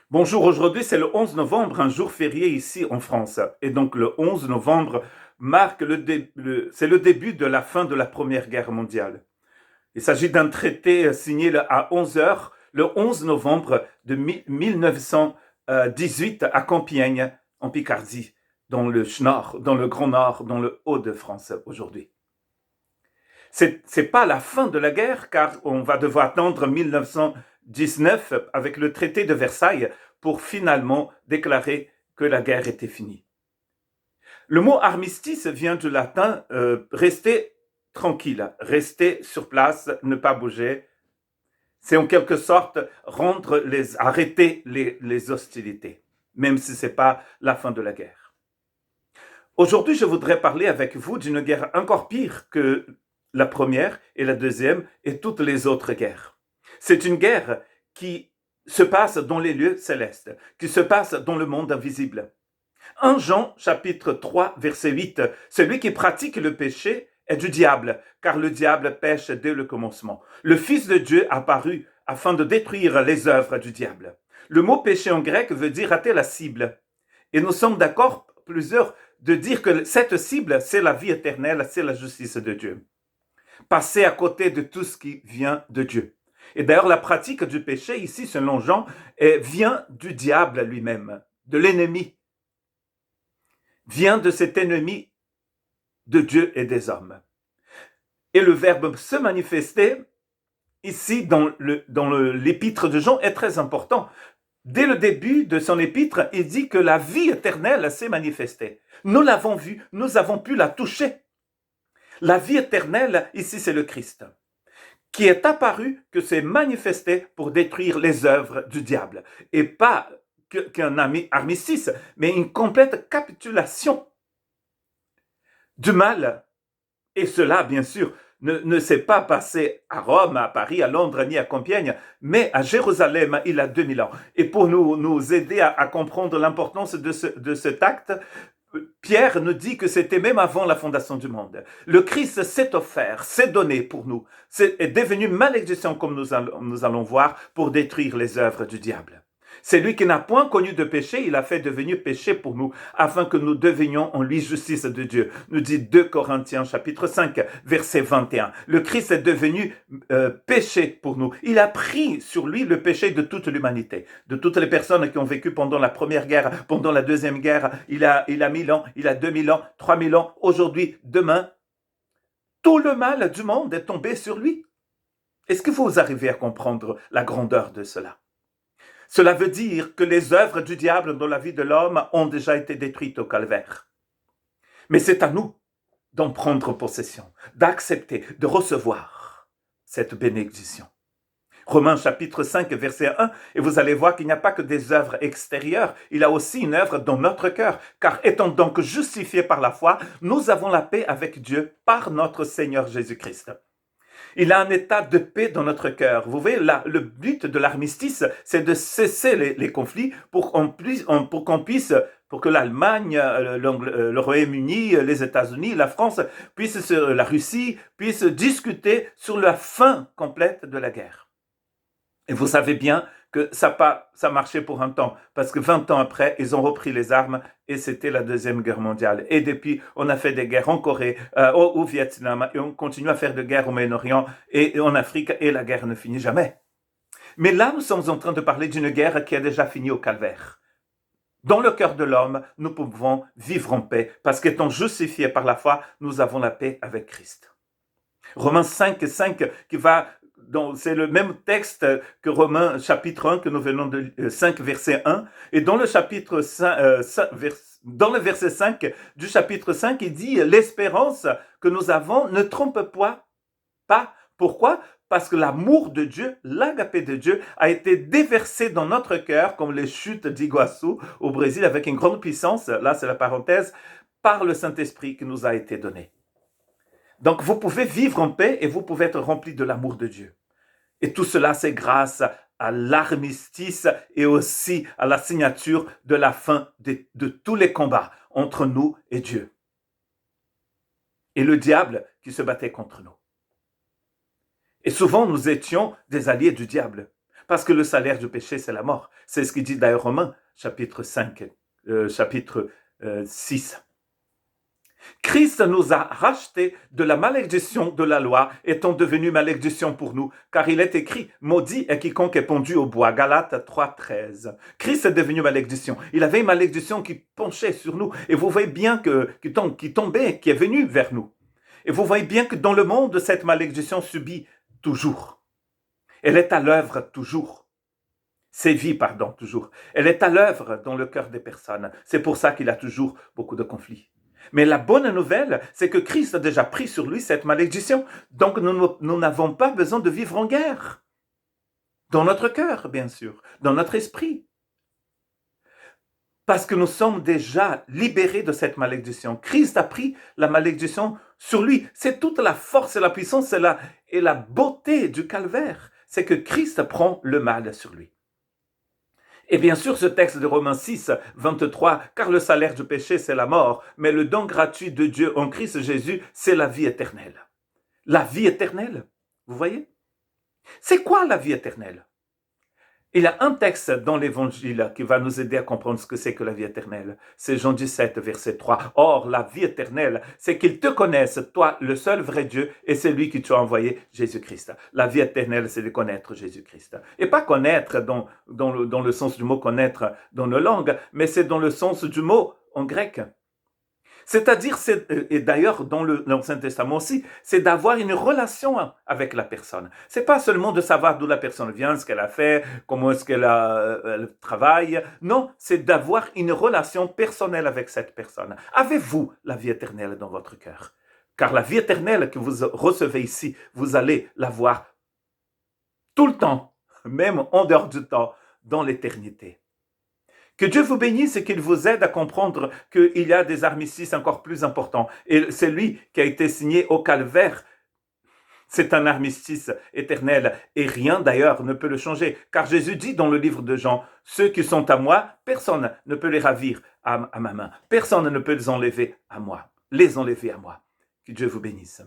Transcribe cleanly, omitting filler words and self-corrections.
Bonjour, aujourd'hui c'est le 11 novembre, un jour férié ici en France. Et donc le 11 novembre marque c'est le début de la fin de la Première Guerre mondiale. Il s'agit d'un traité signé à 11 heures le 11 novembre de 1918 à Compiègne, en Picardie, dans le Nord, dans le Grand Nord, dans le Hauts-de-France aujourd'hui. C'est pas la fin de la guerre, car on va devoir attendre 1919 avec le traité de Versailles pour finalement déclarer que la guerre était finie. Le mot armistice vient du latin rester tranquille, rester sur place, ne pas bouger. C'est en quelque sorte arrêter les hostilités, même si ce n'est pas la fin de la guerre. Aujourd'hui, je voudrais parler avec vous d'une guerre encore pire que la première et la deuxième et toutes les autres guerres. C'est une guerre qui se passe dans les lieux célestes, qui se passe dans le monde invisible. 1 Jean chapitre 3 verset 8, celui qui pratique le péché est du diable, car le diable pêche dès le commencement. Le Fils de Dieu apparut afin de détruire les œuvres du diable. Le mot péché en grec veut dire rater la cible. Et nous sommes d'accord, plusieurs, de dire que cette cible, c'est la vie éternelle, c'est la justice de Dieu. Passer à côté de tout ce qui vient de Dieu. Et d'ailleurs, la pratique du péché, ici, selon Jean, vient du diable lui-même, de l'ennemi. Vient de cet ennemi de Dieu et des hommes. Et le verbe se manifester, ici, dans l'épître de Jean, est très important. Dès le début de son épître, il dit que la vie éternelle s'est manifestée. Nous l'avons vue, nous avons pu la toucher. La vie éternelle, ici, c'est le Christ, qui est apparu, que s'est manifesté pour détruire les œuvres du diable. Et pas qu'un armistice, mais une complète capitulation du mal. Et cela, bien sûr, ne s'est pas passé à Rome, à Paris, à Londres, ni à Compiègne, mais à Jérusalem, il y a 2000 ans. Et pour nous aider à comprendre l'importance de cet acte, Pierre nous dit que c'était même avant la fondation du monde. Le Christ s'est offert, s'est donné pour nous, est devenu malédiction, comme nous allons voir, pour détruire les œuvres du diable. C'est lui qui n'a point connu de péché, il a fait devenir péché pour nous, afin que nous devenions en lui justice de Dieu. Nous dit 2 Corinthiens chapitre 5, verset 21. Le Christ est devenu péché pour nous. Il a pris sur lui le péché de toute l'humanité, de toutes les personnes qui ont vécu pendant la première guerre, pendant la deuxième guerre. Il a 1000 ans, il a 2000 ans, 3000 ans, aujourd'hui, demain. Tout le mal du monde est tombé sur lui. Est-ce que vous arrivez à comprendre la grandeur de cela? Cela veut dire que les œuvres du diable dans la vie de l'homme ont déjà été détruites au calvaire. Mais c'est à nous d'en prendre possession, d'accepter, de recevoir cette bénédiction. Romains chapitre 5, verset 1, et vous allez voir qu'il n'y a pas que des œuvres extérieures, il y a aussi une œuvre dans notre cœur, car étant donc justifiés par la foi, nous avons la paix avec Dieu par notre Seigneur Jésus-Christ. Il a un état de paix dans notre cœur. Vous voyez, le but de l'armistice, c'est de cesser les conflits pour que l'Allemagne, le Royaume-Uni, les États-Unis, la France, la Russie, puissent discuter sur la fin complète de la guerre. Et vous savez bien que ça marchait pour un temps, parce que 20 ans après, ils ont repris les armes et c'était la Deuxième Guerre mondiale. Et depuis, on a fait des guerres en Corée, au Vietnam, et on continue à faire des guerres au Moyen-Orient et en Afrique, et la guerre ne finit jamais. Mais là, nous sommes en train de parler d'une guerre qui a déjà fini au calvaire. Dans le cœur de l'homme, nous pouvons vivre en paix, parce qu'étant justifiés par la foi, nous avons la paix avec Christ. Romains 5, 5, c'est le même texte que Romains chapitre 1 que nous venons de 5 verset 1, et dans le chapitre 5, dans le verset 5 du chapitre 5, il dit l'espérance que nous avons ne trompe pas. Pourquoi? Parce que l'amour de Dieu, l'agapé de Dieu, a été déversé dans notre cœur, comme les chutes d'Iguaçu au Brésil, avec une grande puissance, là c'est la parenthèse, par le Saint-Esprit qui nous a été donné. Donc vous pouvez vivre en paix et vous pouvez être rempli de l'amour de Dieu. Et tout cela, c'est grâce à l'armistice et aussi à la signature de la fin de tous les combats entre nous et Dieu. Et le diable qui se battait contre nous. Et souvent, nous étions des alliés du diable. Parce que le salaire du péché, c'est la mort. C'est ce qu'il dit d'ailleurs Romains, chapitre 5, chapitre 6. Christ nous a rachetés de la malédiction de la loi, étant devenu malédiction pour nous, car il est écrit, maudit est quiconque est pendu au bois. Galates 3,13. Christ est devenu malédiction. Il avait une malédiction qui penchait sur nous, et vous voyez bien qui tombait, qui est venue vers nous. Et vous voyez bien que dans le monde, cette malédiction subit toujours. Elle est à l'œuvre toujours. Sévit, toujours. Elle est à l'œuvre dans le cœur des personnes. C'est pour ça qu'il a toujours beaucoup de conflits. Mais la bonne nouvelle, c'est que Christ a déjà pris sur lui cette malédiction. Donc nous n'avons pas besoin de vivre en guerre. Dans notre cœur, bien sûr. Dans notre esprit. Parce que nous sommes déjà libérés de cette malédiction. Christ a pris la malédiction sur lui. C'est toute la force et la puissance et la beauté du calvaire. C'est que Christ prend le mal sur lui. Et bien sûr, ce texte de Romains 6, 23, car le salaire du péché, c'est la mort, mais le don gratuit de Dieu en Christ Jésus, c'est la vie éternelle. La vie éternelle, vous voyez? C'est quoi la vie éternelle? Il y a un texte dans l'Évangile qui va nous aider à comprendre ce que c'est que la vie éternelle. C'est Jean 17, verset 3. Or, la vie éternelle, c'est qu'ils te connaissent, toi, le seul vrai Dieu, et c'est lui qui t'a envoyé, Jésus-Christ. La vie éternelle, c'est de connaître Jésus-Christ. Et pas connaître dans le sens du mot connaître dans nos langues, mais c'est dans le sens du mot en grec. C'est-à-dire, et d'ailleurs dans l'Ancien Testament aussi, c'est d'avoir une relation avec la personne. C'est pas seulement de savoir d'où la personne vient, ce qu'elle a fait, comment est-ce qu'elle travaille. Non, c'est d'avoir une relation personnelle avec cette personne. Avez-vous la vie éternelle dans votre cœur? Car la vie éternelle que vous recevez ici, vous allez l'avoir tout le temps, même en dehors du temps, dans l'éternité. Que Dieu vous bénisse et qu'il vous aide à comprendre qu'il y a des armistices encore plus importants. Et celui qui a été signé au calvaire, c'est un armistice éternel. Et rien d'ailleurs ne peut le changer. Car Jésus dit dans le livre de Jean, ceux qui sont à moi, personne ne peut les ravir à ma main. Personne ne peut les enlever à moi. Que Dieu vous bénisse.